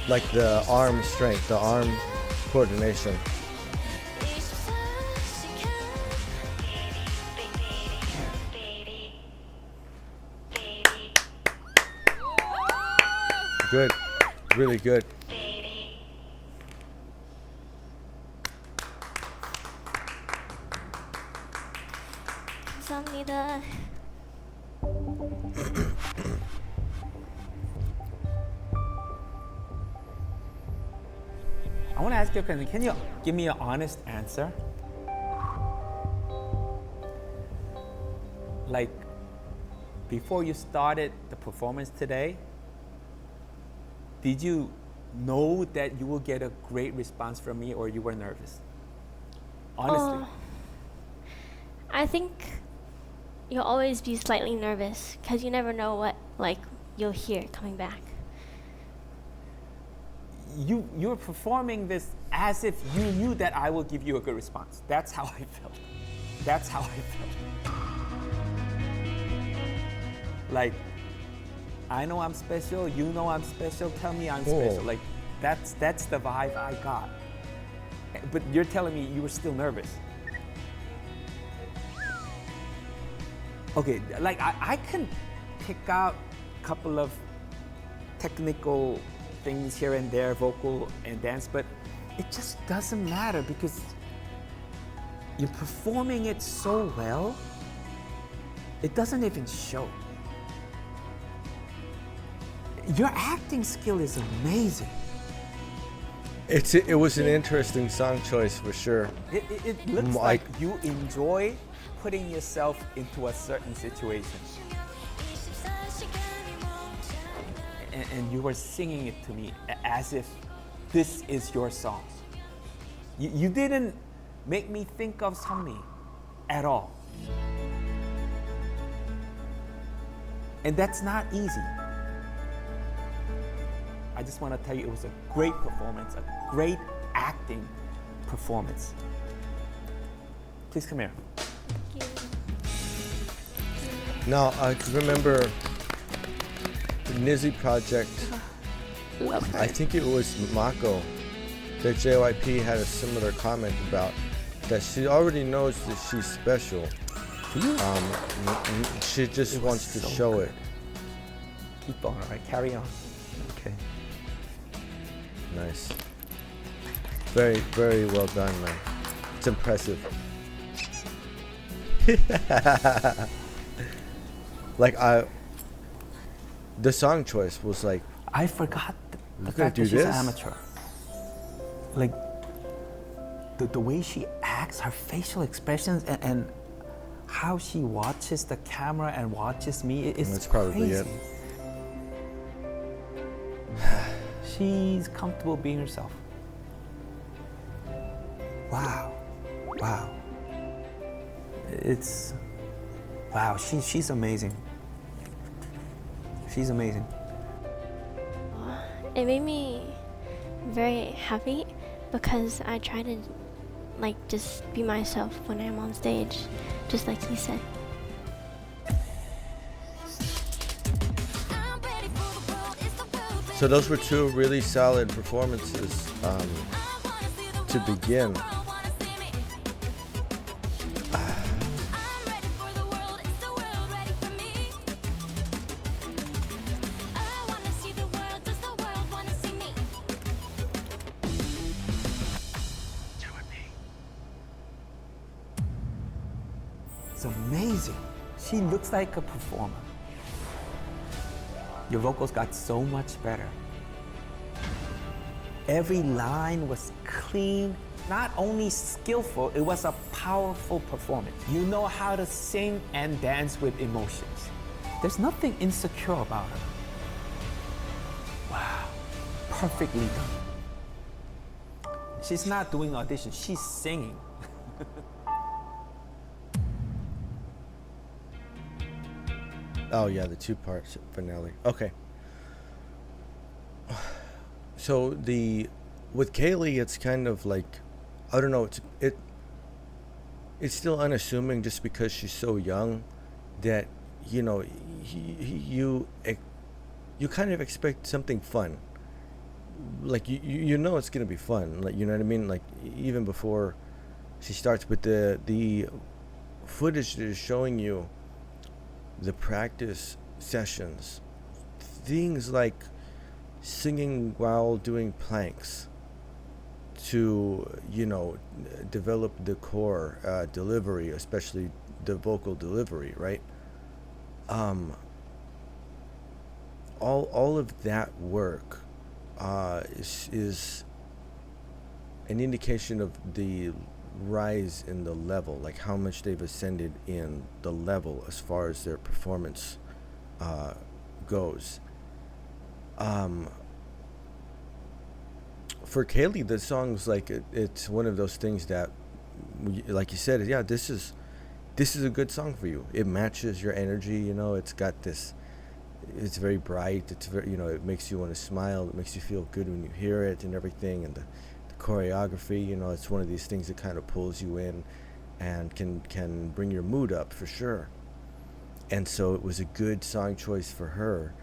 Like the arm strength, the arm coordination. Good, really good. 감사합니다. I want to ask you a question. Can you give me an honest answer? Like, before you started the performance today, did you know that you will get a great response from me, or you were nervous? Honestly. I think you'll always be slightly nervous because you never know what you'll hear coming back. You're performing this as if you knew that I will give you a good response. That's how I felt. That's how I felt. Like, I know I'm special, you know I'm special, tell me I'm special. Like, that's the vibe I got. But you're telling me you were still nervous. Okay, like I can pick out a couple of technical things here and there, vocal and dance, but it just doesn't matter because you're performing it so well, it doesn't even show. Your acting skill is amazing. It was an interesting song choice for sure. It looks like you enjoy putting yourself into a certain situation. And you were singing it to me as if this is your song. You didn't make me think of Sunmi at all. And that's not easy. I just want to tell you it was a great performance, a great acting performance. Please come here. Now, I remember the Nizzy project, I think it was Mako, that JYP had a similar comment about, that she already knows that she's special. She just wants to show it. Keep on, all right? Carry on. Okay. Nice. Very, very well done, man. It's impressive. Like the song choice was like, I forgot the fact do that she's an this? amateur. Like the way she acts, her facial expressions, and how she watches the camera and watches me, it's That's probably crazy. it. She's comfortable being herself. Wow. Wow. Wow, she's amazing. She's amazing. It made me very happy because I try to just be myself when I'm on stage, just like you said. so those were two really solid performances to begin. It's amazing. She looks like a performer. Your vocals got so much better. Every line was clean, not only skillful, it was a powerful performance. You know how to sing and dance with emotions. There's nothing insecure about her. Wow, perfectly done. She's not doing auditions, she's singing. Oh yeah, the two-part finale. Okay. So with Kaylee, it's kind of like, I don't know. It's still unassuming just because she's so young, that you kind of expect something fun. Like you know it's gonna be fun. Like, you know what I mean? Like, even before she starts, but the footage that is showing you the practice sessions, things like singing while doing planks to develop the core delivery, especially the vocal delivery, right? All of that work is an indication of the rise in the level, like how much they've ascended in the level as far as their performance goes. For Kaylee, the song's like it's one of those things that, like you said, yeah, this is a good song for you. It matches your energy. It's got this. It's very bright. It's very, it makes you want to smile. It makes you feel good when you hear it and everything. And the choreography, it's one of these things that kind of pulls you in and can bring your mood up for sure. And so it was a good song choice for her.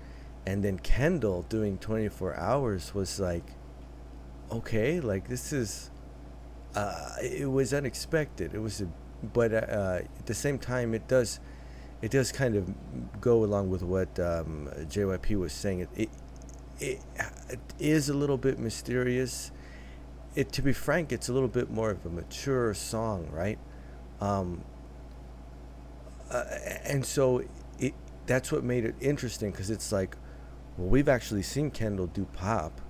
And then Kendall doing 24 Hours was like, okay, like this is it was unexpected. It was but at the same time it does kind of go along with what JYP was saying. It is a little bit mysterious. To be frank, it's a little bit more of a mature song, right? And so that's what made it interesting, because it's like, well, we've actually seen Kendall do pop,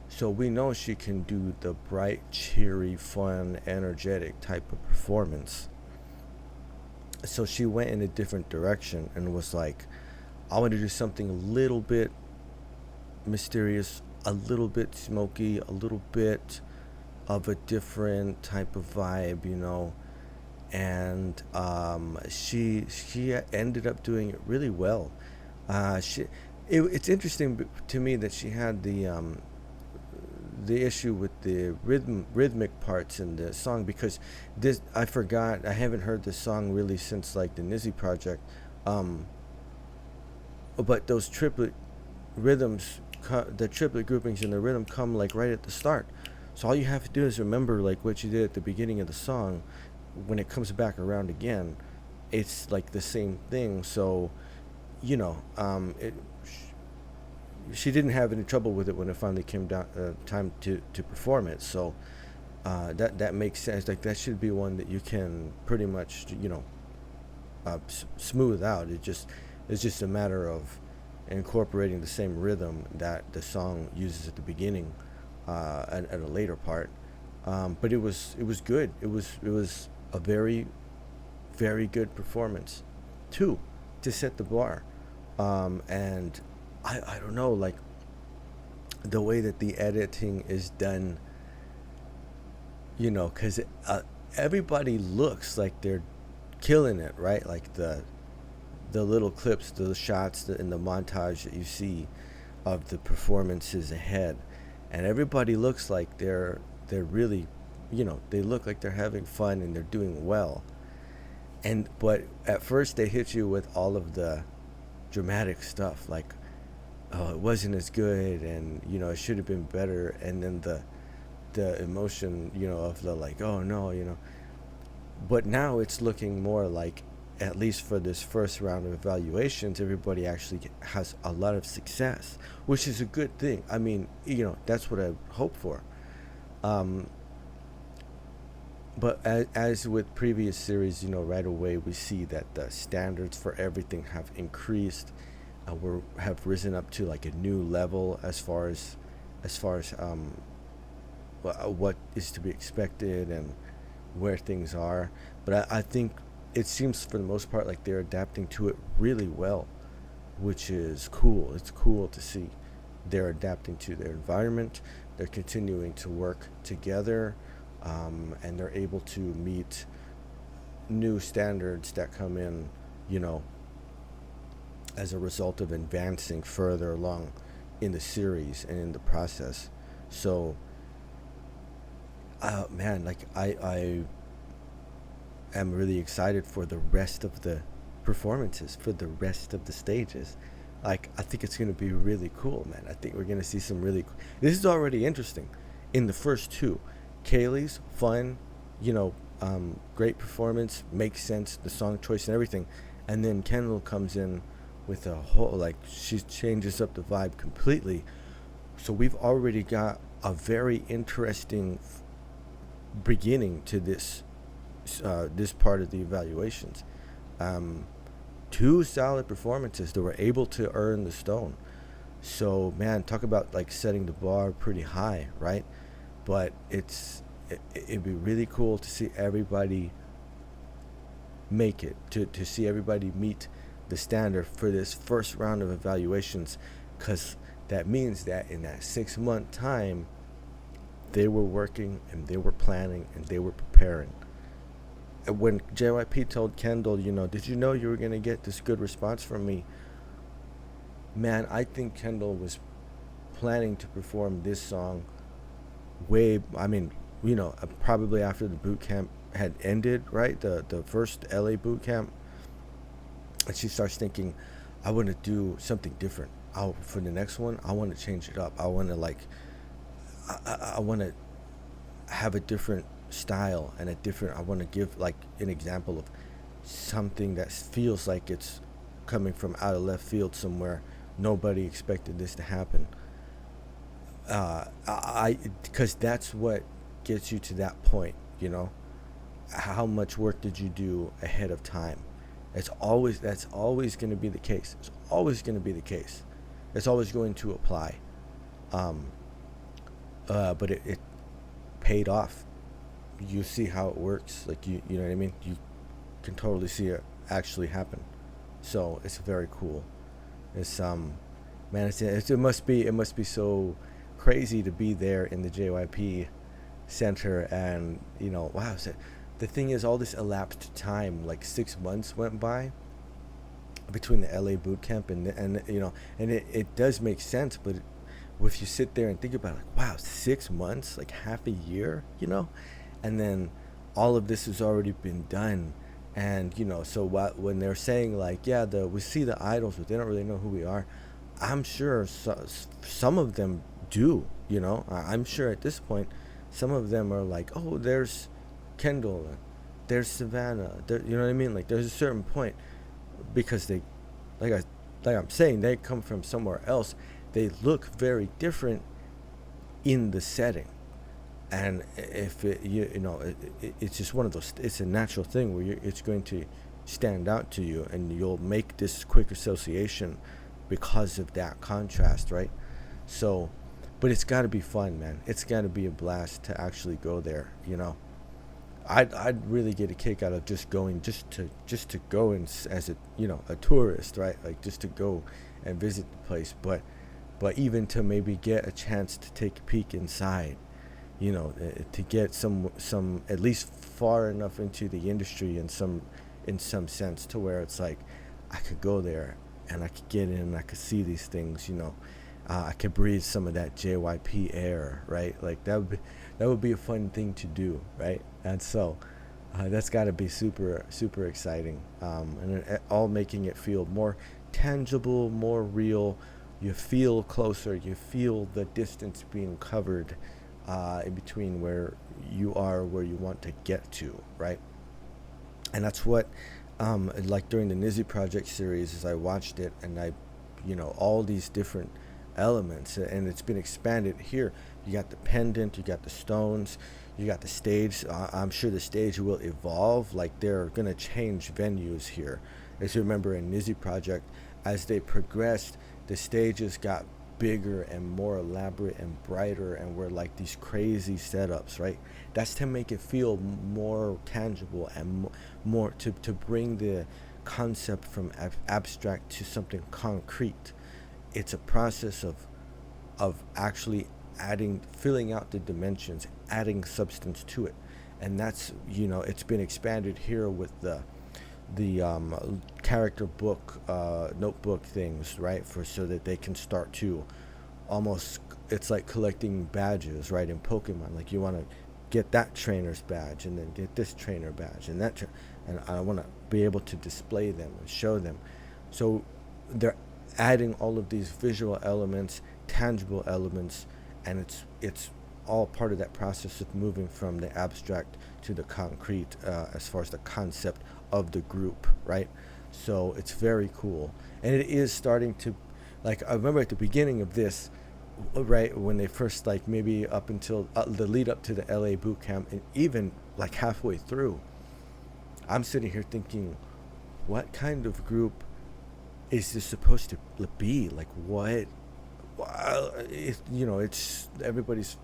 so we know she can do the bright, cheery, fun, energetic type of performance. So she went in a different direction and was like, I want to do something a little bit mysterious, a little bit smoky, a little bit of a different type of vibe, you know. And she ended up doing it really well. It's interesting to me that she had the issue with the rhythmic parts in the song, because this, I forgot, I haven't heard this song really since like the Nizzy project, but those triplet rhythms, the triplet groupings in the rhythm come like right at the start, so all you have to do is remember like what you did at the beginning of the song. When it comes back around again, it's like the same thing. So, you know, she didn't have any trouble with it when it finally came down time to perform it. So that makes sense. Like that should be one that you can pretty much, you know, smooth out. It's just a matter of incorporating the same rhythm that the song uses at the beginning at a later part. But it was good. It was a very, very good performance, too, to set the bar. And I don't know, like the way that the editing is done, you know, because everybody looks like they're killing it, right? Like the little clips, the shots in the montage that you see of the performances ahead, and everybody looks like they're really, you know, they look like they're having fun and they're doing well. But at first they hit you with all of the dramatic stuff, like, oh, it wasn't as good, and you know, it should have been better, and then the emotion, you know, of the like, oh no, you know. But now it's looking more like, at least for this first round of evaluations, everybody actually has a lot of success, which is a good thing. I mean, you know, that's what I hope for. But as with previous series, you know, right away we see that the standards for everything have increased. Have risen up to like a new level as far as what is to be expected and where things are. But I think it seems for the most part like they're adapting to it really well, which is cool. It's cool to see they're adapting to their environment. They're continuing to work together, and they're able to meet new standards that come in, you know, as a result of advancing further along in the series and in the process. So, man, like I am really excited for the rest of the performances, for the rest of the stages. Like, I think it's going to be really cool, man. I think we're going to see some really this is already interesting. In the first two, Kaylee's fun, you know, great performance, makes sense, the song choice and everything. And then Kendall comes in with a whole, like, she changes up the vibe completely. So we've already got a very interesting beginning to this part of the evaluations. Two solid performances that were able to earn the stone. So, man, talk about like setting the bar pretty high, right? But it'd be really cool to see everybody make it, to see everybody meet the standard for this first round of evaluations, because that means that in that 6-month time they were working and they were planning and they were preparing. And when JYP told Kendall, you know, did you know you were going to get this good response from me? Man, I think Kendall was planning to perform this song probably after the boot camp had ended, right? The first LA boot camp. And she starts thinking, I want to do something different. For the next one, I want to change it up. I want to I want to have a different style and I want to give like an example of something that feels like it's coming from out of left field somewhere. Nobody expected this to happen. Because that's what gets you to that point, you know. how much work did you do ahead of time? That's always going to be the case. It's always going to be the case. It's always going to apply. But it paid off. You see how it works. Like you know what I mean? You can totally see it actually happen. So it's very cool. It's man, it must be so crazy to be there in the JYP center, and wow. So the thing is, all this elapsed time, like 6 months went by between the LA boot camp and it does make sense, but if you sit there and think about it, like, wow, 6 months, like half a year, and then all of this has already been done. And so when they're saying like, yeah, we see the idols, but they don't really know who we are, I'm sure some of them do. I'm sure at this point some of them are like, oh, there's Kendall, there's Savannah, you know what I mean? Like there's a certain point, because they, like I'm saying, they come from somewhere else. They look very different in the setting. And if it's just one of those, it's a natural thing where it's going to stand out to you, and you'll make this quick association because of that contrast, right? So, but it's got to be fun, man. It's got to be a blast to actually go there. I'd really get a kick out of just going, just to go and as a tourist, right? Like just to go and visit the place, but even to maybe get a chance to take a peek inside. To get some at least far enough into the industry in some sense to where it's like I could go there and I could get in and I could see these things. I could breathe some of that JYP air, right? Like that would be a fun thing to do, right? And so that's got to be super super exciting, and all making it feel more tangible, more real. You feel closer. You feel the distance being covered in between where you are, where you want to get to, right? And that's what like during the Nizzy Project series, as I watched it, and I all these different elements, and it's been expanded here. You got the pendant, you got the stones, you got the stage. I'm sure the stage will evolve. Like they're gonna change venues here. As you remember in Nizzy Project, as they progressed, the stages got bigger and more elaborate and brighter, and were like these crazy setups, right? That's to make it feel more tangible and more to bring the concept from abstract to something concrete. It's a process of actually filling out the dimensions, adding substance to it. And that's, it's been expanded here with the character book, notebook things, right? So that they can start to almost, it's like collecting badges, right? In Pokemon, like you want to get that trainer's badge and then get this trainer badge and that, and I want to be able to display them and show them. So they're adding all of these visual elements, tangible elements, and it's all part of that process of moving from the abstract to the concrete, as far as the concept of the group, right? So it's very cool, and it is starting to, like, I remember at the beginning of this, right, when they first, like, maybe up until the lead up to the LA boot camp, and even like halfway through, I'm sitting here thinking, what kind of group is this supposed to be? Like, what? Well, it's everybody's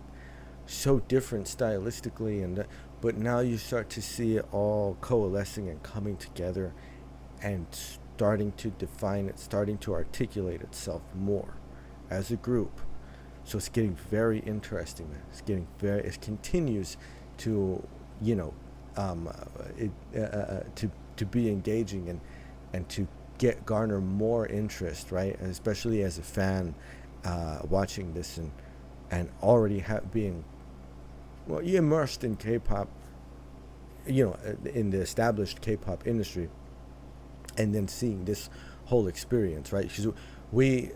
so different stylistically, and but now you start to see it all coalescing and coming together and starting to define it, starting to articulate itself more as a group. So it's getting very interesting, man. It continues to, to be engaging and to garner more interest, right? And especially as a fan, watching this and already being, well, you immersed in K-pop, in the established K-pop industry, and then seeing this whole experience, right? Because we,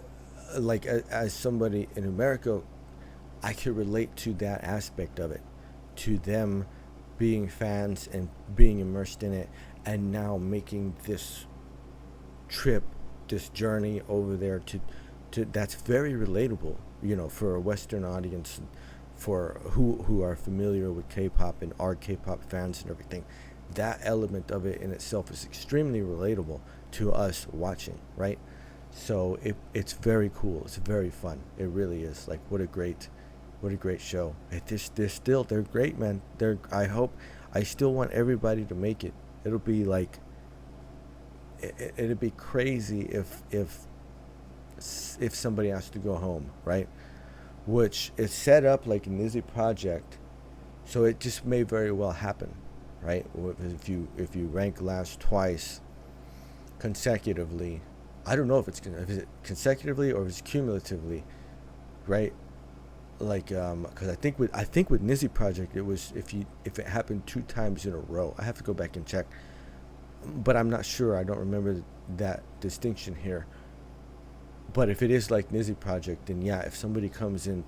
like, as somebody in America, I could relate to that aspect of it, to them being fans and being immersed in it, and now making this trip, this journey over there to that's very relatable, for a Western audience, for who are familiar with K-pop and are K-pop fans and everything, that element of it in itself is extremely relatable to us watching, right? So it's very cool. It's very fun. It really is. Like, what a great show. They're great, man. I still want everybody to make it. It'll be like, it'd be crazy if somebody has to go home, right? Which is set up like an Izzy project, so it just may very well happen, right? If you rank last twice consecutively, I don't know if it's consecutively or if it's cumulatively, right? Like, because I think with Nizzy project, it was if it happened 2 times in a row. I have to go back and check, but I'm not sure. I don't remember that distinction here. But if it is like Nizzy project, then yeah, if somebody comes in,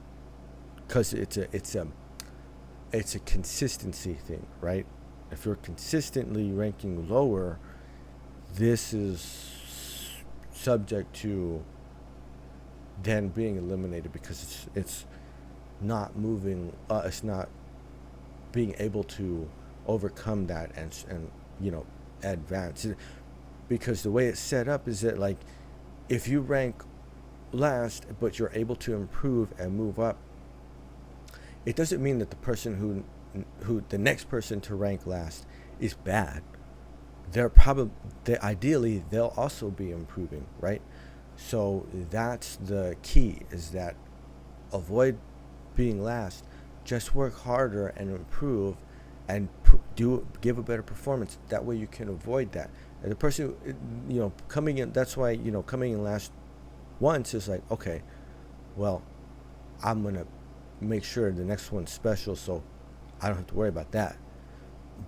because it's a consistency thing, right? If you're consistently ranking lower, this is subject to then being eliminated, because it's not moving, it's not being able to overcome that and advance. Because the way it's set up is that, like, if you rank last but you're able to improve and move up, it doesn't mean that the person who the next person to rank last is bad. Ideally they'll also be improving, right? So that's the key, is that avoid being last, just work harder and improve and give a better performance. That way you can avoid that. And the person coming in, that's why coming in last once is like, okay, well, I'm gonna make sure the next one's special, so I don't have to worry about that.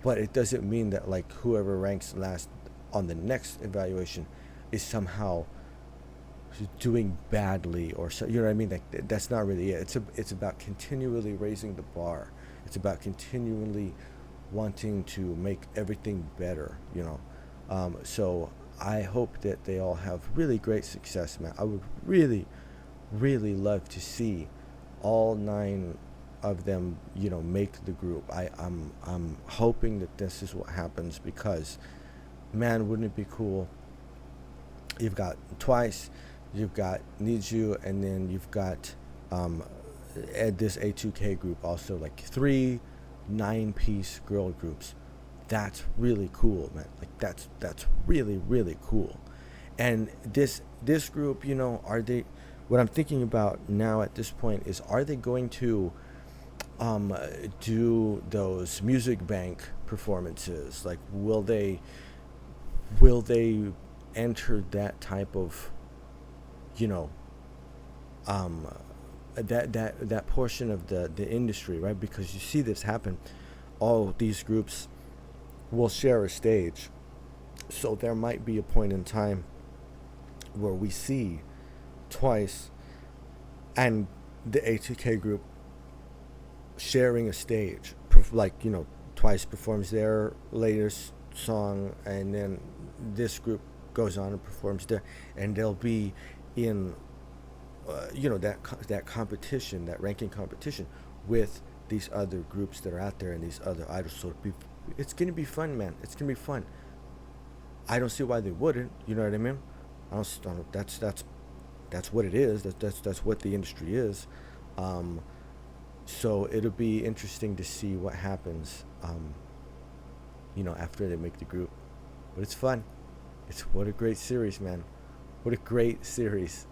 But it doesn't mean that, like, whoever ranks last on the next evaluation is somehow doing badly, or so, you know what I mean? Like, that's not really it. It's about continually raising the bar. It's about continually wanting to make everything better, so I hope that they all have really great success, man. I would really, really love to see all 9 of them, make the group. I'm hoping that this is what happens, because, man, wouldn't it be cool? You've got Twice, you've got Need You, and then you've got this A2K group also, like 3 9-piece girl groups. That's really cool, man. Like, that's really, really cool. And this group, are they, what I'm thinking about now at this point is, are they going to do those music bank performances? Like, will they enter that type of, that portion of the industry, right? Because you see this happen. All these groups will share a stage, so there might be a point in time where we see Twice and the A2K group sharing a stage, like, Twice performs their latest song, and then this group goes on and performs there, and they'll be in that competition, that ranking competition with these other groups that are out there and these other idols. So it's gonna be fun, man. It's gonna be fun. I don't see why they wouldn't. You know what I mean? That's what it is. That's what the industry is. So it'll be interesting to see what happens, after they make the group. But it's fun. What a great series, man. What a great series.